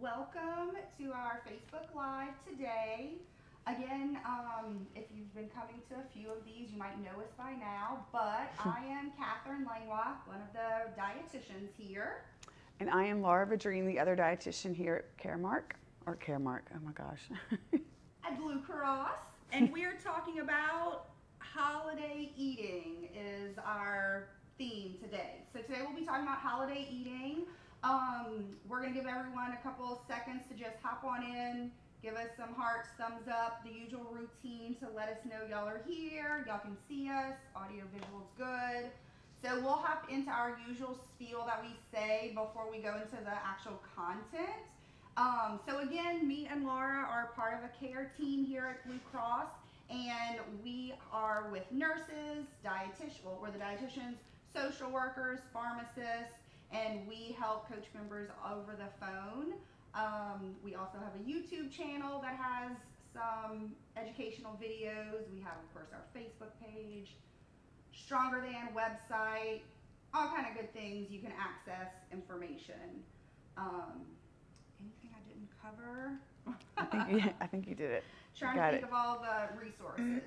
welcome to our Facebook Live today. Again, if you've been coming to a few of these, you might know us by now, but I am Catherine Langlois, one of the dietitians here. And I am Laura Vadrine, the other dietitian here at Caremark, oh my gosh. At Blue Cross. And we are talking about holiday eating is our theme today. So today we'll be talking about holiday eating. We're going to give everyone a couple of seconds to just hop on in, give us some hearts, thumbs up, the usual routine to let us know y'all are here, y'all can see us, audio visual's good. So we'll hop into our usual spiel that we say before we go into the actual content. So again, me and Laura are part of a care team here at Blue Cross, and we are with nurses, we're the dietitians, social workers, pharmacists, and we help coach members over the phone. We also have a YouTube channel that has some educational videos. We have, of course, our Facebook page, Stronger Than website, all kind of good things. You can access information. Anything I didn't cover? I think you did it. Trying to think of all the resources.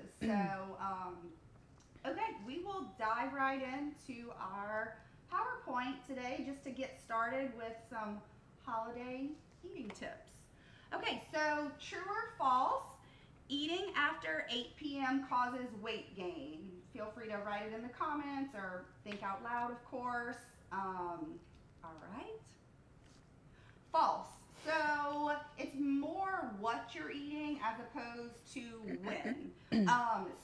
Okay, we will dive right into our PowerPoint today just to get started with some holiday eating tips. Okay, so true or false, eating after 8 p.m. causes weight gain. Feel free to write it in the comments or think out loud, of course. All right. False. So it's more what you're eating as opposed to when.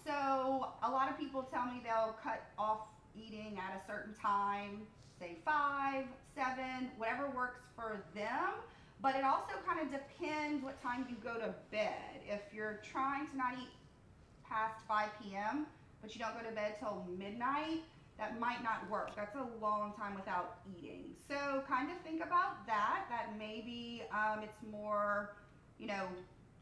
So a lot of people tell me they'll cut off eating at a certain time, say 5, 7, whatever works for them. But it also kind of depends what time you go to bed. If you're trying to not eat past 5 p.m., but you don't go to bed till midnight, that might not work. That's a long time without eating. So kind of think about that maybe it's more,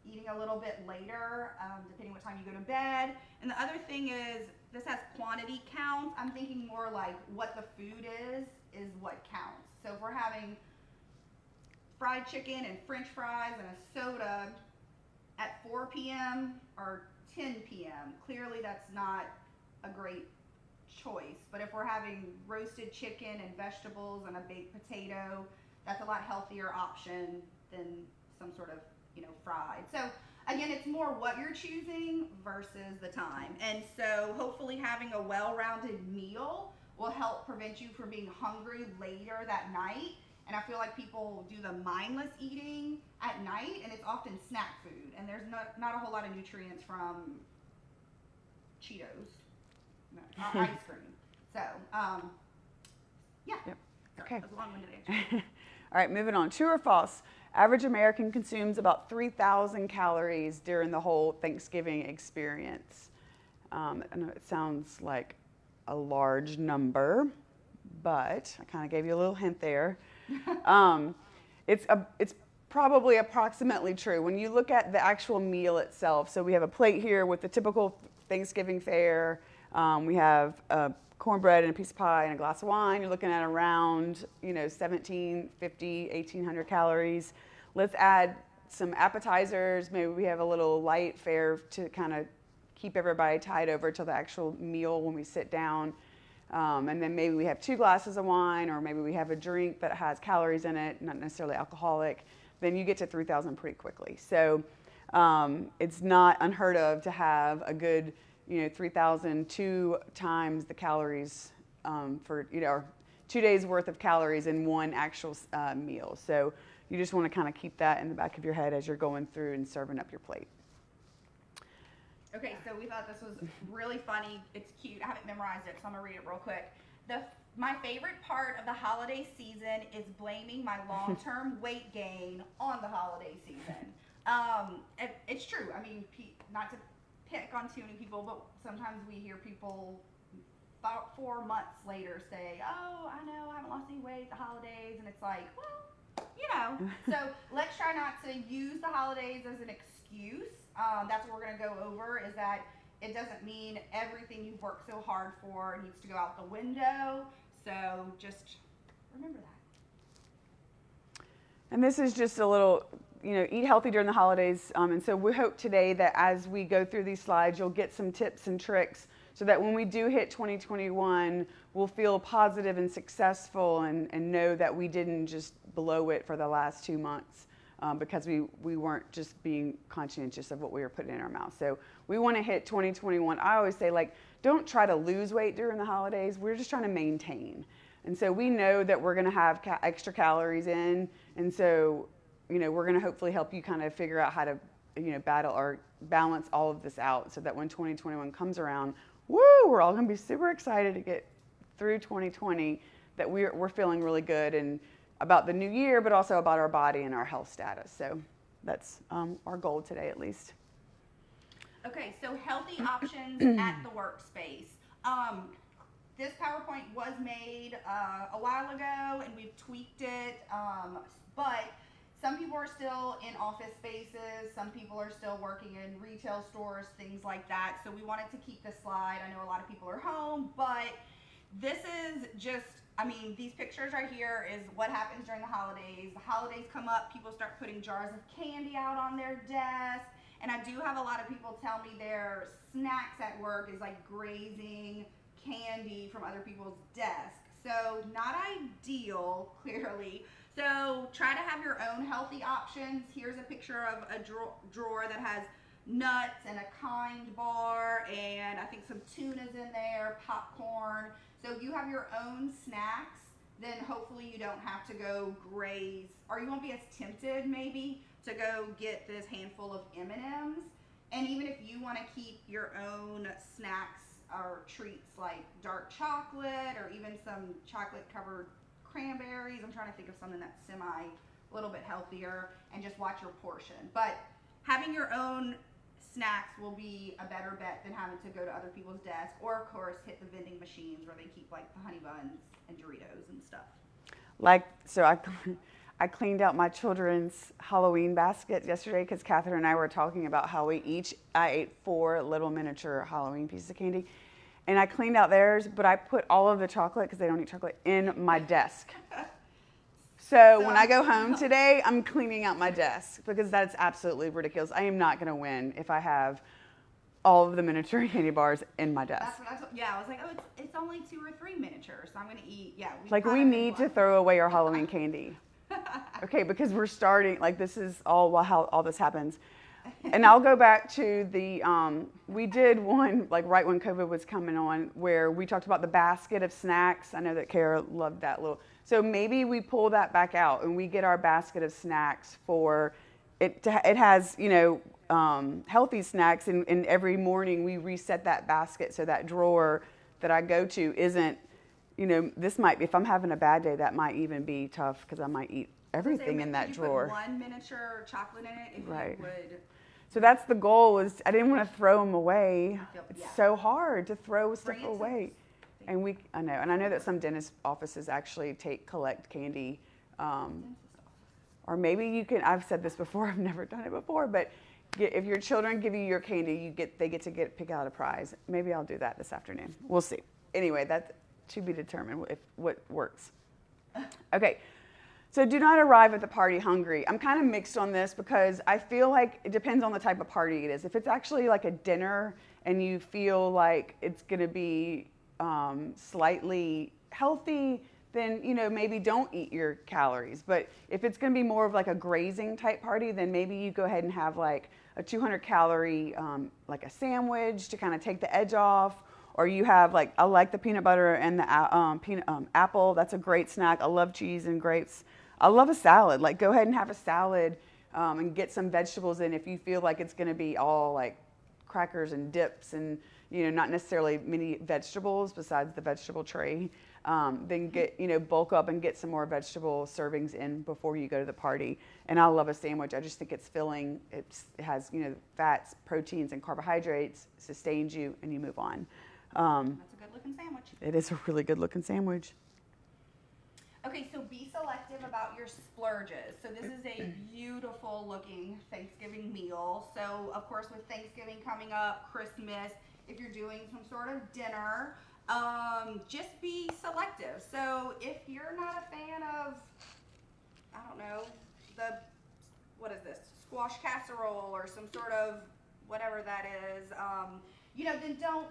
eating a little bit later, depending what time you go to bed. And the other thing is, this has quantity counts. I'm thinking more like what the food is what counts. So if we're having fried chicken and french fries and a soda at 4 p.m. or 10 p.m., clearly that's not a great choice. But if we're having roasted chicken and vegetables and a baked potato, that's a lot healthier option than some sort of, fried. So again, it's more what you're choosing versus the time. And so hopefully having a well-rounded meal will help prevent you from being hungry later that night. And I feel like people do the mindless eating at night, and it's often snack food. And there's not a whole lot of nutrients from Cheetos, ice cream. So, yeah. Yep. Sorry, Okay. that was a long-winded answer. All right, moving on. True or false? Average American consumes about 3,000 calories during the whole Thanksgiving experience. I know it sounds like a large number, but I kind of gave you a little hint there. It's probably approximately true. When you look at the actual meal itself, so we have a plate here with the typical Thanksgiving fare. We have cornbread and a piece of pie and a glass of wine. You're looking at around 1,750, 1,800 calories. Let's add some appetizers. Maybe we have a little light fare to kind of keep everybody tied over till the actual meal when we sit down. And then maybe we have 2 glasses of wine, or maybe we have a drink that has calories in it, not necessarily alcoholic. Then you get to 3,000 pretty quickly. So it's not unheard of to have a good 3,000, 2 times the calories for, or 2 days worth of calories in one actual meal. So you just want to kind of keep that in the back of your head as you're going through and serving up your plate. Okay, so we thought this was really funny. It's cute. I haven't memorized it, so I'm going to read it real quick. My favorite part of the holiday season is blaming my long-term weight gain on the holiday season. It's true. I mean, not to pick on too many people, but sometimes we hear people about 4 months later say, oh, I know, I haven't lost any weight at the holidays. And it's like, well, So let's try not to use the holidays as an excuse. That's what we're going to go over, is that it doesn't mean everything you've worked so hard for needs to go out the window. So just remember that. And this is just a little, eat healthy during the holidays. And so we hope today that as we go through these slides, you'll get some tips and tricks so that when we do hit 2021, we'll feel positive and successful and know that we didn't just blow it for the last 2 months because we weren't just being conscientious of what we were putting in our mouth. So we want to hit 2021. I always say, don't try to lose weight during the holidays. We're just trying to maintain. And so we know that we're going to have extra calories in. And so, we're going to hopefully help you kind of figure out how to, battle or balance all of this out so that when 2021 comes around, we're all going to be super excited to get through 2020, that we're feeling really good and about the new year, but also about our body and our health status. So that's our goal today, at least. Okay, so healthy options at the workspace. This PowerPoint was made a while ago, and we've tweaked it, but some people are still in office spaces, some people are still working in retail stores, things like that. So we wanted to keep this slide. I know a lot of people are home, but this is just, these pictures right here is what happens during the holidays. The holidays come up, people start putting jars of candy out on their desk. And I do have a lot of people tell me their snacks at work is like grazing candy from other people's desks. So not ideal, clearly. So try to have your own healthy options. Here's a picture of a drawer that has nuts and a Kind bar, and I think some tuna's in there, popcorn. So if you have your own snacks, then hopefully you don't have to go graze, or you won't be as tempted maybe to go get this handful of M&Ms. And even if you want to keep your own snacks or treats like dark chocolate or even some chocolate covered cranberries, I'm trying to think of something that's a little bit healthier, and just watch your portion. But having your own snacks will be a better bet than having to go to other people's desks, or of course hit the vending machines where they keep like the honey buns and Doritos and stuff. I cleaned out my children's Halloween basket yesterday because Catherine and I were talking about how I ate 4 little miniature Halloween pieces of candy. And I cleaned out theirs, but I put all of the chocolate, because they don't eat chocolate, in my desk. So when I go home today, I'm cleaning out my desk because that's absolutely ridiculous. I am not going to win if I have all of the miniature candy bars in my desk. I was like, oh, it's only 2 or 3 miniatures, so I'm going to eat, we need to throw away our Halloween candy. Okay, because we're starting, this is how all this happens. And I'll go back to we did one, right when COVID was coming on, where we talked about the basket of snacks. I know that Kara loved that little. So maybe we pull that back out and we get our basket of snacks for, it has, healthy snacks. And every morning we reset that basket so that drawer that I go to isn't, this might be, if I'm having a bad day, that might even be tough because I might eat everything in that drawer. Put 1 miniature chocolate in it if right. You would. So that's the goal. I didn't want to throw them away. It's so hard to throw stuff away. And I know that some dentist offices actually collect candy. Or maybe you can, I've said this before, I've never done it before, but if your children give you your candy, they get to pick out a prize. Maybe I'll do that this afternoon. We'll see. Anyway, that's to be determined what works. Okay. So do not arrive at the party hungry. I'm kind of mixed on this because I feel like it depends on the type of party it is. If it's actually like a dinner and you feel like it's going to be slightly healthy, then maybe don't eat your calories. But if it's going to be more of like a grazing type party, then maybe you go ahead and have like a 200 calorie like a sandwich to kind of take the edge off. Or you have I like the peanut butter and the apple. That's a great snack. I love cheese and grapes. I love a salad. Go ahead and have a salad and get some vegetables in if you feel like it's going to be all like crackers and dips and, not necessarily many vegetables besides the vegetable tray. Then bulk up and get some more vegetable servings in before you go to the party. And I love a sandwich. I just think it's filling. It has, fats, proteins, and carbohydrates, sustains you, and you move on. That's a good looking sandwich. It is a really good looking sandwich. Okay, so be selective about your splurges. So this is a beautiful looking Thanksgiving meal. So of course with Thanksgiving coming up, Christmas, if you're doing some sort of dinner, just be selective. So if you're not a fan of, I don't know, the, what is this, squash casserole or some sort of whatever that is, then don't,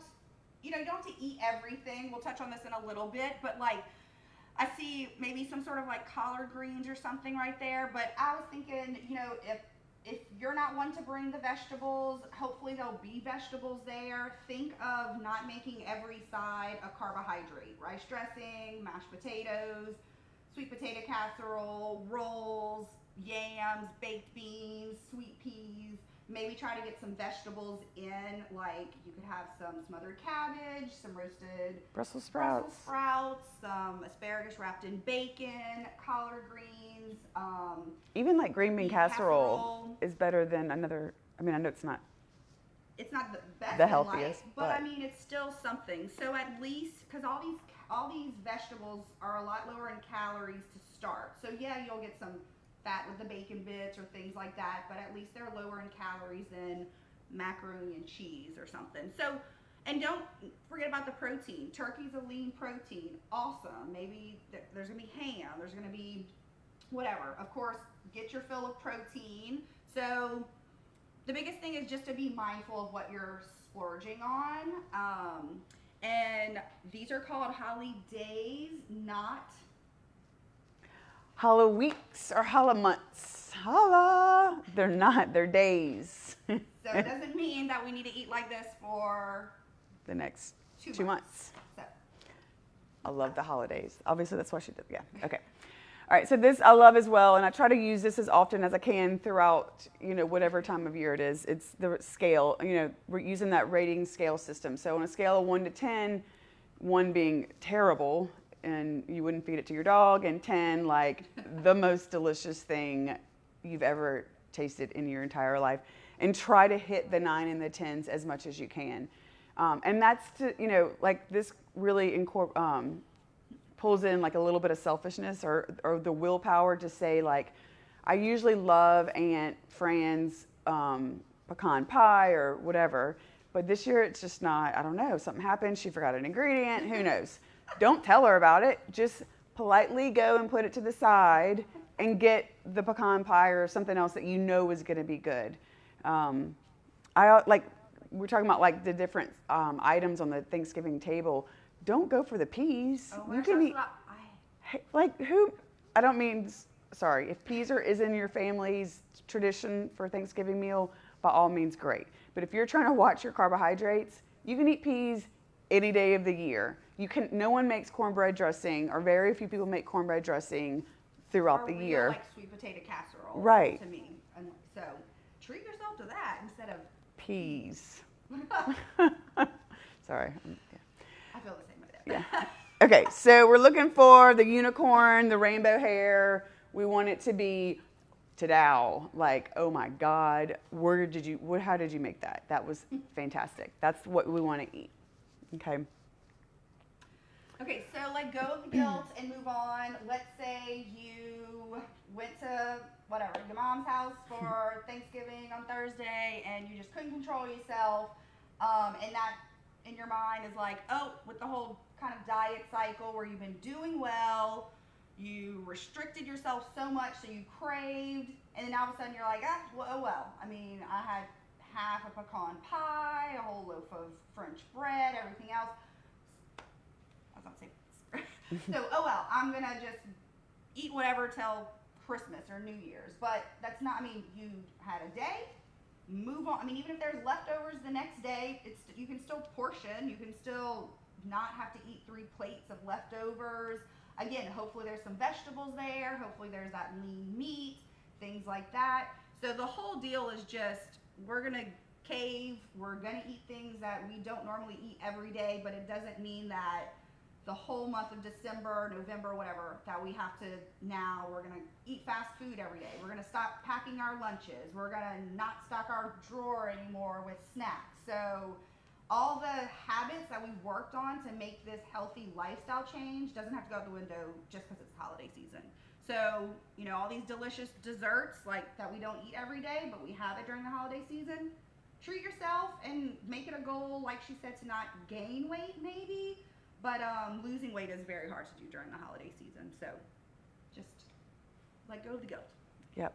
you don't have to eat everything. We'll touch on this in a little bit, but like, I see maybe some sort of like collard greens or something right there, but I was thinking, if you're not one to bring the vegetables, hopefully there'll be vegetables there. Think of not making every side a carbohydrate. Rice dressing, mashed potatoes, sweet potato casserole, rolls, yams, baked beans, sweet peas. Maybe try to get some vegetables in, like you could have some smothered cabbage, some roasted Brussels sprouts, some asparagus wrapped in bacon, collard greens. Even like green bean casserole is better than another. I mean, I know it's not the best, the healthiest, but I mean it's still something. So at least, because all these vegetables are a lot lower in calories to start. So yeah, you'll get some fat with the bacon bits or things like that, but at least they're lower in calories than macaroni and cheese or something. So, and don't forget about the protein. Turkey's a lean protein. Awesome. Maybe there's gonna be ham, there's gonna be whatever. Of course, get your fill of protein. So the biggest thing is just to be mindful of what you're splurging on. And these are called Holly Days, not Holla weeks or holla months. Holla. They're not, they're days. So it doesn't mean that we need to eat like this for the next 2 months. So. I love the holidays. Obviously, that's why she did. Yeah. Okay. All right. So this I love as well, and I try to use this as often as I can throughout, whatever time of year it is. It's the scale. We're using that rating scale system. So on a scale of 1 to 10, 1 being terrible, and you wouldn't feed it to your dog, and 10 like the most delicious thing you've ever tasted in your entire life, and try to hit the 9 and the 10s as much as you can. And that's to, like this really pulls in like a little bit of selfishness or the willpower to say like, I usually love Aunt Fran's pecan pie or whatever, but this year it's just not, I don't know, something happened, she forgot an ingredient, who knows. Don't tell her about it. Just politely go and put it to the side and get the pecan pie or something else that you know is going to be good. We're talking about like the different items on the Thanksgiving table. Don't go for the peas. Oh, you can eat I don't mean, sorry, if peas is in your family's tradition for Thanksgiving meal, by all means, great. But if you're trying to watch your carbohydrates, you can eat peas any day of the year. No one makes cornbread dressing, or very few people make cornbread dressing throughout the year. Like sweet potato casserole, right? To me, and so treat yourself to that instead of peas. Sorry. I feel the same way. Yeah. Okay, so we're looking for the unicorn, the rainbow hair. We want it to be ta-dow, like, oh my God, how did you make that? That was fantastic. That's what we want to eat. Okay. Okay, so let go of the guilt and move on. Let's say you went to your mom's house for Thanksgiving on Thursday and you just couldn't control yourself. And that in your mind is like, oh, with the whole kind of diet cycle where you've been doing well, you restricted yourself so much so you craved, and then all of a sudden you're like, oh well. I mean, I had half a pecan pie, a whole loaf of French bread, everything else. I was about to say, so, oh well, I'm gonna just eat whatever till Christmas or New Year's. But that's not, you had a day, move on. Even if there's leftovers the next day, you can still portion, you can still not have to eat 3 plates of leftovers. Again, hopefully there's some vegetables there, hopefully there's that lean meat, things like that. So the whole deal is just, we're gonna cave, we're gonna eat things that we don't normally eat every day, but it doesn't mean that the whole month of December, November, whatever, that we have to now, we're gonna eat fast food every day. We're gonna stop packing our lunches. We're gonna not stock our drawer anymore with snacks. So all the habits that we've worked on to make this healthy lifestyle change doesn't have to go out the window just because it's holiday season. So, all these delicious desserts that we don't eat every day, but we have it during the holiday season. Treat yourself and make it a goal, like she said, to not gain weight maybe, but losing weight is very hard to do during the holiday season. So just let go of the guilt. Yep.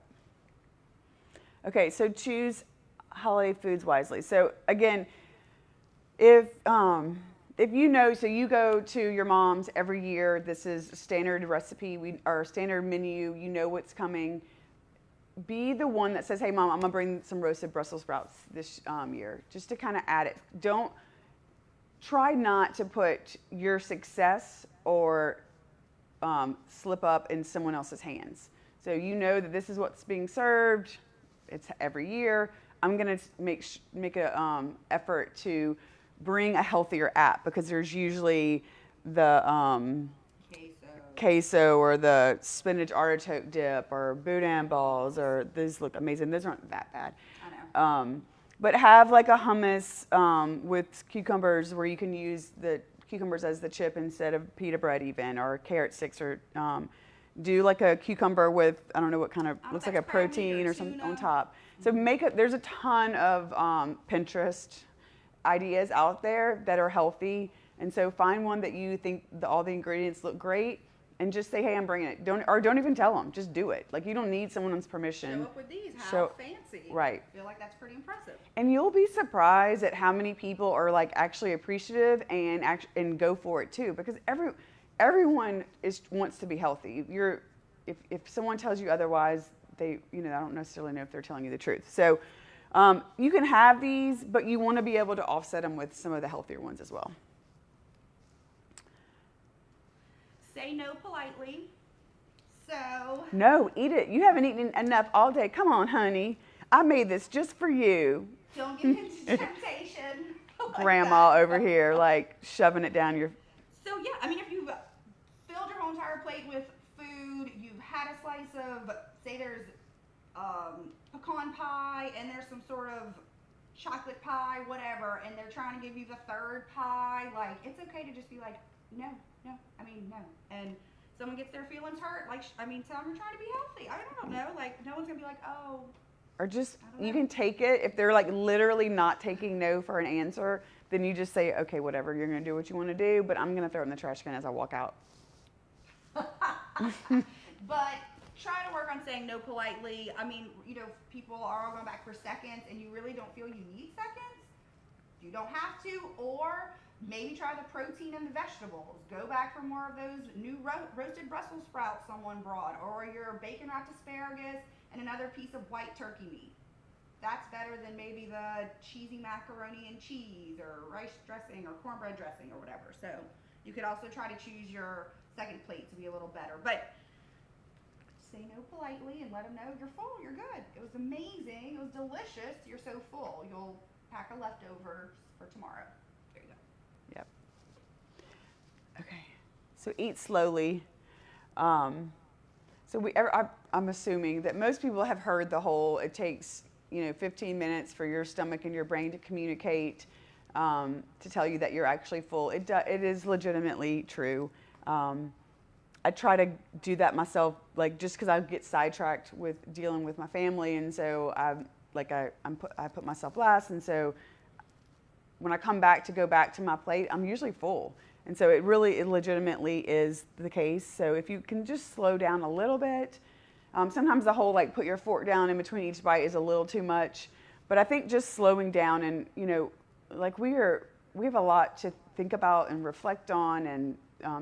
Okay, so choose holiday foods wisely. So again, if you know, so you go to your mom's every year, this is a standard recipe, our standard menu, you know what's coming. Be the one that says, hey mom, I'm gonna bring some roasted Brussels sprouts this year, just to kind of add it. Try not to put your success or slip up in someone else's hands. So you know that this is what's being served, it's every year. I'm gonna make a effort to bring a healthier app, because there's usually the queso or the spinach artichoke dip or boudin balls, or these look amazing. Those aren't that bad. I know. But have like a hummus with cucumbers, where you can use the cucumbers as the chip instead of pita bread even, or carrot sticks, or do like a cucumber with, I don't know what kind of, looks like a protein or something on top. So there's a ton of Pinterest ideas out there that are healthy. And so find one that you think all the ingredients look great, and just say, hey, I'm bringing it. Don't even tell them, just do it. Like, you don't need someone's permission. Show up with these, how fancy. Right. I feel like that's pretty impressive. And you'll be surprised at how many people are like actually appreciative and go for it too, because everyone wants to be healthy. If someone tells you otherwise, I don't necessarily know if they're telling you the truth. So you can have these, but you want to be able to offset them with some of the healthier ones as well. Say no politely. So. No, eat it. You haven't eaten enough all day. Come on, honey. I made this just for you. Don't get into temptation. Grandma over here, like shoving it down your. So yeah, I mean, if you've filled your whole entire plate with food, you've had a slice of, say there's pecan pie, and there's some sort of chocolate pie, whatever, and they're trying to give you the third pie, like, it's okay to just be like, no. And someone gets their feelings hurt, like, tell them you're trying to be healthy. I don't know, like, no one's gonna be like, oh. Or just, you can take it. If they're like literally not taking no for an answer, then you just say, okay, whatever, you're gonna do what you wanna do, but I'm gonna throw it in the trash can as I walk out. But try to work on saying no politely. I mean, people are all going back for seconds, and you really don't feel you need seconds. You don't have to. Or maybe try the protein and the vegetables. Go back for more of those new roasted Brussels sprouts someone brought, or your bacon wrapped asparagus and another piece of white turkey meat. That's better than maybe the cheesy macaroni and cheese, or rice dressing, or cornbread dressing, or whatever. So you could also try to choose your second plate to be a little better. But say no politely and let them know you're full, you're good. It was amazing, it was delicious, you're so full. You'll pack a leftover for tomorrow. There you go. Yep. Okay, so eat slowly. I'm assuming that most people have heard the whole, it takes 15 minutes for your stomach and your brain to communicate to tell you that you're actually full. It is legitimately true. I try to do that myself, like, just because I get sidetracked with dealing with my family, and so I put myself last, and so when I come back to go back to my plate, I'm usually full, and so it legitimately is the case. So if you can just slow down a little bit, sometimes the whole put your fork down in between each bite is a little too much, but I think just slowing down, and we have a lot to think about and reflect on, and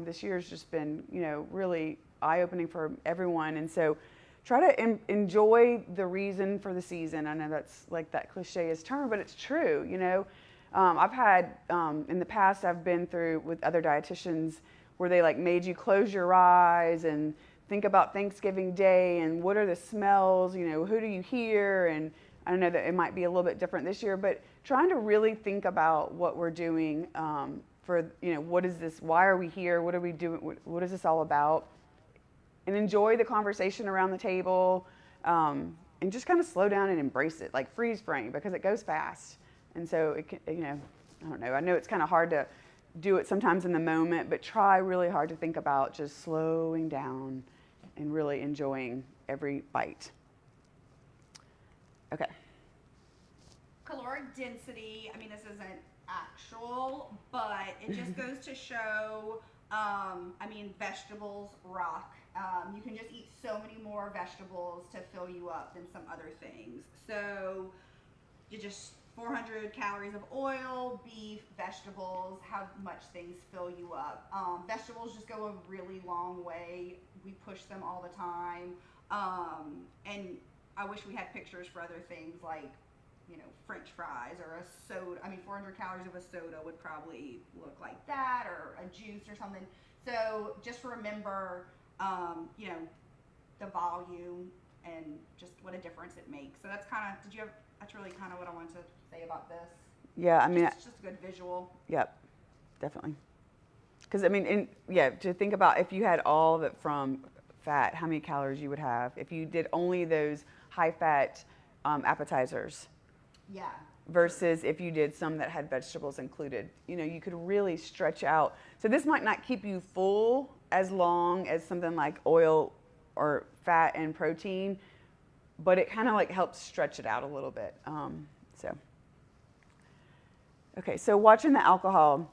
this year's just been, really eye-opening for everyone. And so try to enjoy the reason for the season. I know that's like that cliche-ish term, but it's true, I've had, in the past, I've been through with other dietitians where they made you close your eyes and think about Thanksgiving Day and what are the smells, who do you hear? And I know that it might be a little bit different this year, but trying to really think about what we're doing, what is this? Why are we here? What are we doing? What is this all about? And enjoy the conversation around the table, and just kind of slow down and embrace it, like freeze frame, because it goes fast. And so it can, I don't know. I know it's kind of hard to do it sometimes in the moment, but try really hard to think about just slowing down and really enjoying every bite. Okay. Caloric density. I mean, this isn't actual, but it just goes to show, I mean, vegetables rock. You can just eat so many more vegetables to fill you up than some other things. So you just 400 calories of oil, beef, vegetables, how much things fill you up. Vegetables just go a really long way. We push them all the time. And I wish we had pictures for other things like, you know, French fries or a soda. I mean, 400 calories of a soda would probably look like that, or a juice or something. So just remember, you know, the volume and just what a difference it makes. So that's kind of, that's really kind of what I wanted to say about this. Yeah, I mean, it's just a good visual. Yep, definitely. Because I mean, to think about if you had all of it from fat, how many calories you would have if you did only those high-fat appetizers. Yeah. Versus if you did some that had vegetables included. You know, you could really stretch out. So this might not keep you full as long as something like oil or fat and protein, but it kind of like helps stretch it out a little bit. Okay, so watching the alcohol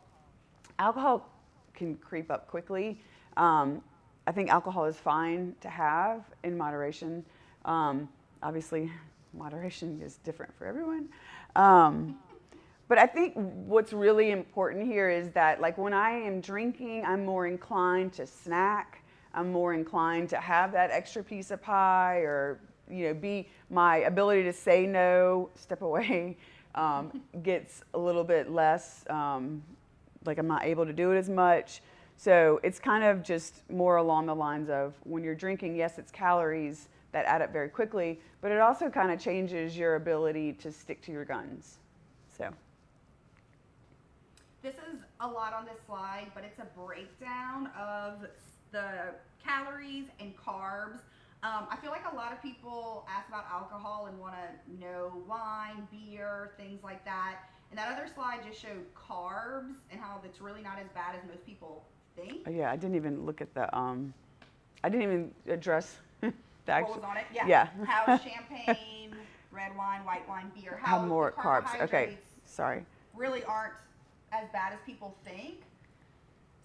can creep up quickly. I think alcohol is fine to have in moderation. Obviously, moderation is different for everyone. But I think what's really important here is that, like, when I am drinking, I'm more inclined to snack. I'm more inclined to have that extra piece of pie, or, you know, my ability to say no, step away, gets a little bit less, like I'm not able to do it as much. So it's kind of just more along the lines of when you're drinking, yes, it's calories that add up very quickly, but it also kind of changes your ability to stick to your guns. So this is a lot on this slide, but it's a breakdown of the calories and carbs. I feel like a lot of people ask about alcohol and want to know wine, beer, things like that. And that other slide just showed carbs and how it's really not as bad as most people think. Yeah, I didn't even look at the, I didn't even address the What was on it? Yeah. How champagne, red wine, white wine, beer, how Have more the carbs. Okay, carbohydrates sorry. really aren't as bad as people think.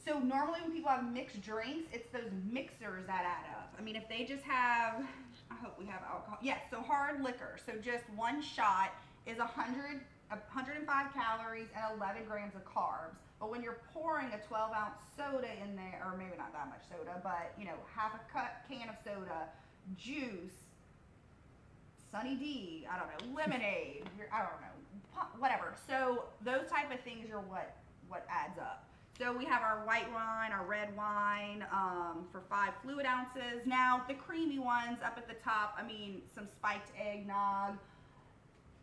So normally when people have mixed drinks, it's those mixers that add up. I mean, if they just have, I hope we have alcohol. Yes, so hard liquor. So just one shot is 105 calories and 11 grams of carbs. But when you're pouring a 12-ounce soda in there, or maybe not that much soda, but, you know, half a can of soda, juice, Sunny D, I don't know, lemonade, I don't know, whatever. So those type of things are what adds up. So we have our white wine, our red wine, for 5 fluid ounces. Now the creamy ones up at the top, I mean, some spiked eggnog,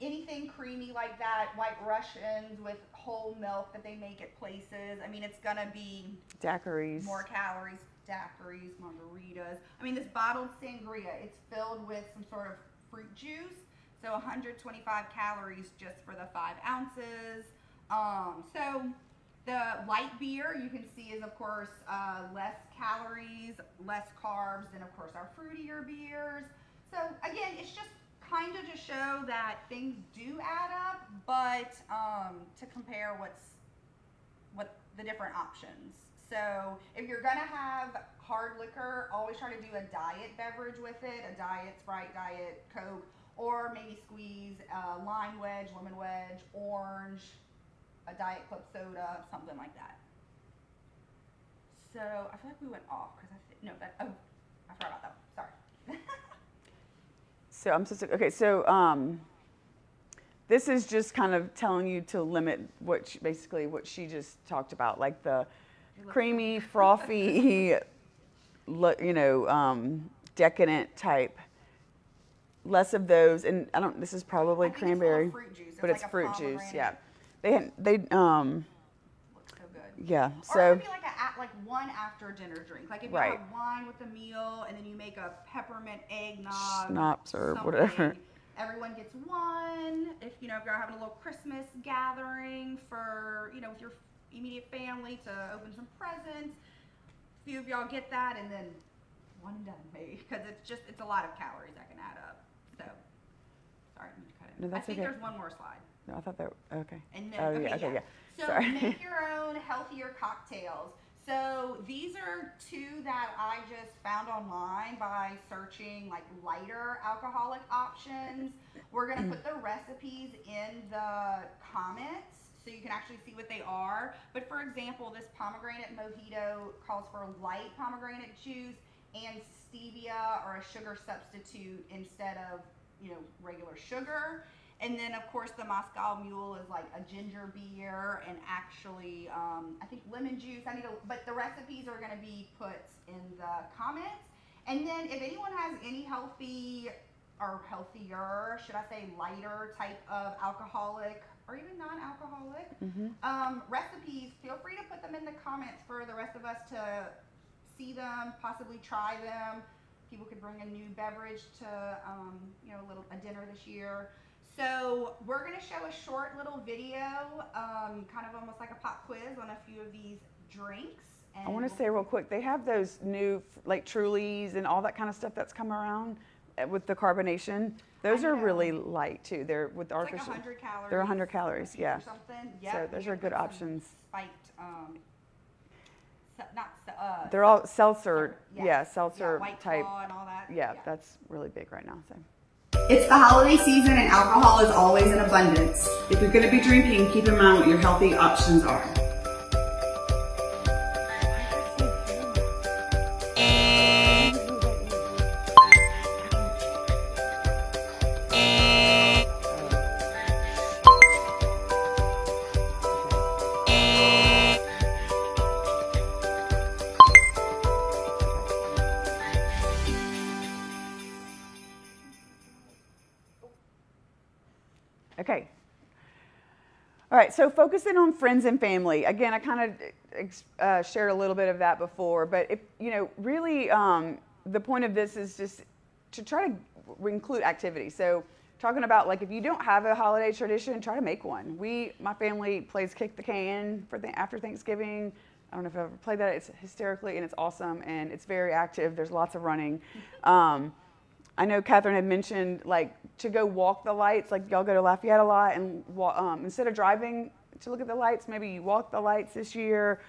anything creamy like that, White Russians with whole milk that they make at places. I mean, it's gonna be daiquiris, more calories, daiquiris, margaritas. I mean, this bottled sangria, it's filled with some sort of fruit juice. So 125 calories just for the 5 ounces. So the light beer, you can see, is of course less calories, less carbs than of course our fruitier beers. So again, it's just kind of to show that things do add up, but to compare what the different options. So if you're gonna have hard liquor, always try to do a diet beverage with it, a diet Sprite, diet Coke, or maybe squeeze a lime wedge, lemon wedge, orange, a Diet Club soda, something like that. So I feel like we went off because I forgot about that. Sorry. So I'm so okay. So this is just kind of telling you to limit basically what she just talked about, like the creamy, frothy, decadent type. Less of those, and this is probably cranberry, fruit juice. but it's like fruit juice. Yeah, they looks so good. Yeah, or so it could be like one after dinner drink. Like if you have wine with a meal, and then you make a peppermint eggnog, schnapps or something, whatever. Everyone gets one. If you're having a little Christmas gathering for with your immediate family to open some presents, a few of y'all get that, and then one and done, maybe, because it's a lot of calories that can add up. So sorry, I need to cut it. No, that's I think okay. there's one more slide. No, I thought that. Okay. And then, Oh okay, yeah. Okay. yeah. Yeah. So Sorry. make your own healthier cocktails. So these are two that I just found online by searching like lighter alcoholic options. We're gonna put the recipes in the comments so you can actually see what they are. But for example, this pomegranate mojito calls for light pomegranate juice and stevia or a sugar substitute instead of, regular sugar. And then, of course, the Moscow Mule is like a ginger beer and actually, I think lemon juice. But the recipes are going to be put in the comments. And then, if anyone has any healthy or healthier, should I say, lighter type of alcoholic or even non-alcoholic recipes, feel free to put them in the comments for the rest of us to see them, possibly try them. People could bring a new beverage to, a dinner this year. So we're going to show a short little video, kind of almost like a pop quiz on a few of these drinks. And I want to say real quick, they have those new like Trulies and all that kind of stuff that's come around with the carbonation. Those are really light too. They're with it's artificial. like 100 calories. They're 100 calories, yeah. Or something. Yep. So those are good options. Spiked, They're all seltzer, yes. seltzer White type. Claw and all that. Yeah, that's really big right now. So. It's the holiday season and alcohol is always in abundance. If you're going to be drinking, keep in mind what your healthy options are. Okay. All right, so focusing on friends and family. Again, I kind of shared a little bit of that before, but if, really the point of this is just to try to include activities. So talking about like if you don't have a holiday tradition, try to make one. My family plays kick the can after Thanksgiving. I don't know if I've ever played that. It's hysterically and it's awesome and it's very active. There's lots of running. I know Catherine had mentioned like to go walk the lights, like y'all go to Lafayette a lot and instead of driving to look at the lights, maybe you walk the lights this year,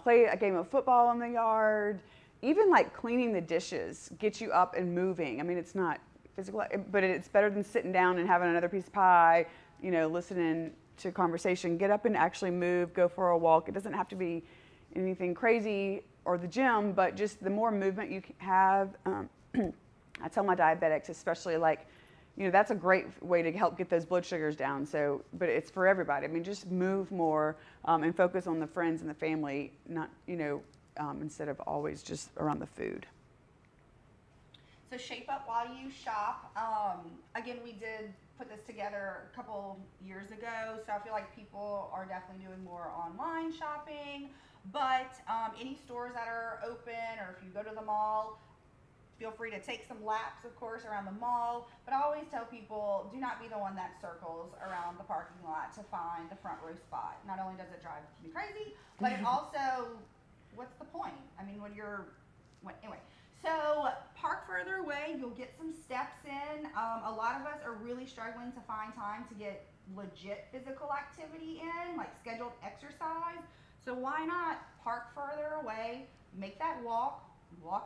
play a game of football in the yard, even like cleaning the dishes, get you up and moving. I mean, it's not physical, but it's better than sitting down and having another piece of pie, listening to conversation. Get up and actually move, go for a walk. It doesn't have to be anything crazy or the gym, but just the more movement you have, I tell my diabetics, especially that's a great way to help get those blood sugars down. So, but it's for everybody. I mean, just move more and focus on the friends and the family, not, instead of always just around the food. So shape up while you shop. Again, we did put this together a couple years ago. So I feel like people are definitely doing more online shopping, but any stores that are open or if you go to the mall, feel free to take some laps, of course, around the mall, but I always tell people, do not be the one that circles around the parking lot to find the front row spot. Not only does it drive me crazy, but it also, what's the point? I mean, anyway. So park further away, you'll get some steps in. A lot of us are really struggling to find time to get legit physical activity in, like scheduled exercise. So why not park further away, make that walk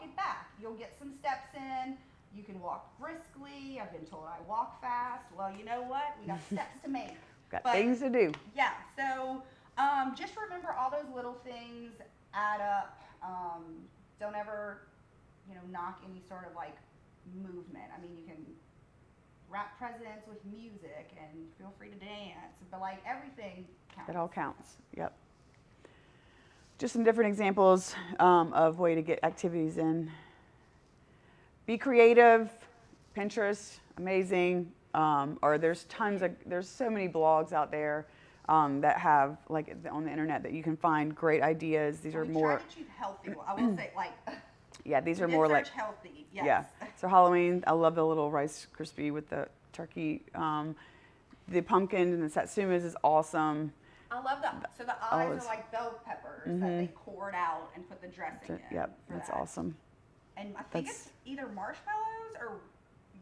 it back. You'll get some steps in. You can walk briskly. I've been told I walk fast. Well, you know what? We got steps to make. Got things to do. Yeah. So just remember all those little things add up. Don't ever, knock any sort of like movement. I mean, you can wrap presents with music and feel free to dance, but like everything counts. It all counts. Yep. Just some different examples of way to get activities in. Be creative. Pinterest, amazing. Or there's so many blogs out there that have like on the internet that you can find great ideas. These are more. Try to choose healthy. I will say like. Yeah, these are more like healthy. Yes. Yeah. So Halloween, I love the little Rice Krispie with the turkey. The pumpkin and the satsumas is awesome. I love that. So the eyes are like bell peppers that they cored out and put the dressing in. Yep, that's awesome. And I think it's either marshmallows or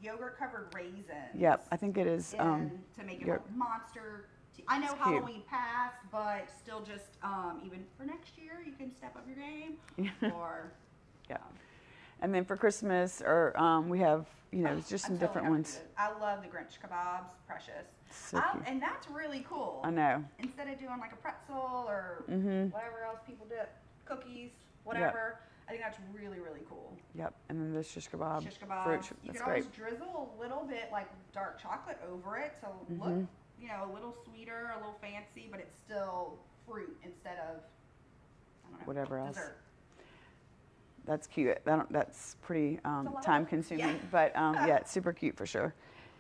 yogurt covered raisins. Yep, I think it is. To make it a monster. I know It's Halloween cute. passed, but still just even for next year, you can step up your game. Or Yeah. And then for Christmas, or we have, just some different ones. I love the Grinch kebabs, precious. So cute. And that's really cool. I know. Instead of doing like a pretzel or whatever else people do, cookies, whatever. Yep. I think that's really, really cool. Yep. And then the shish kebab. Shish kebab. Fruit. You That's can always great. drizzle a little bit like dark chocolate over it to look, a little sweeter, a little fancy, but it's still fruit instead of, I don't know, whatever else. Dessert. That's cute. That's pretty time consuming, but it's super cute for sure.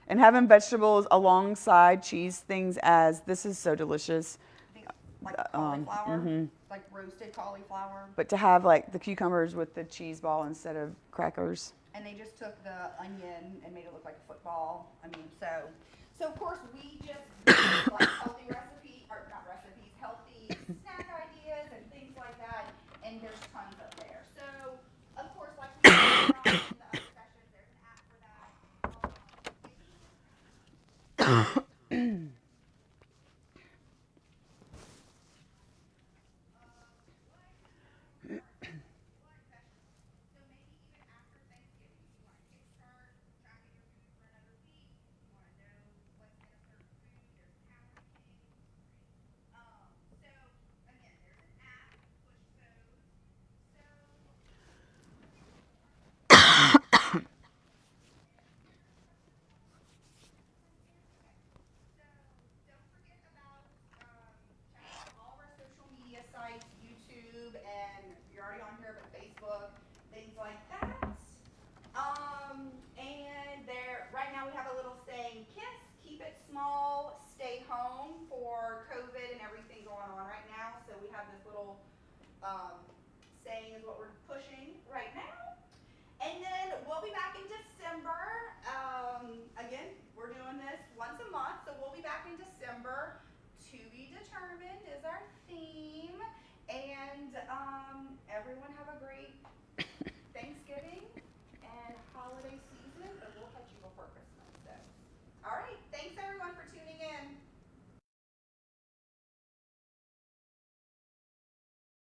And having vegetables alongside cheese things this is so delicious. I think like cauliflower, like roasted cauliflower. But to have like the cucumbers with the cheese ball instead of crackers. And they just took the onion and made it look like a football. I mean, so of course we just like healthy snack ideas and things like that. And there's tons up there. So of course, like we said in the other sessions, there's an app for that. Sites, YouTube, and you're already on here, but Facebook, things like that. And right now we have a little saying, kids, keep it small, stay home for COVID and everything going on right now. So we have this little saying is what we're pushing right now. And then we'll be back in December. Again, we're doing this once a month, so we'll be back in December. To be determined is our theme. And everyone have a great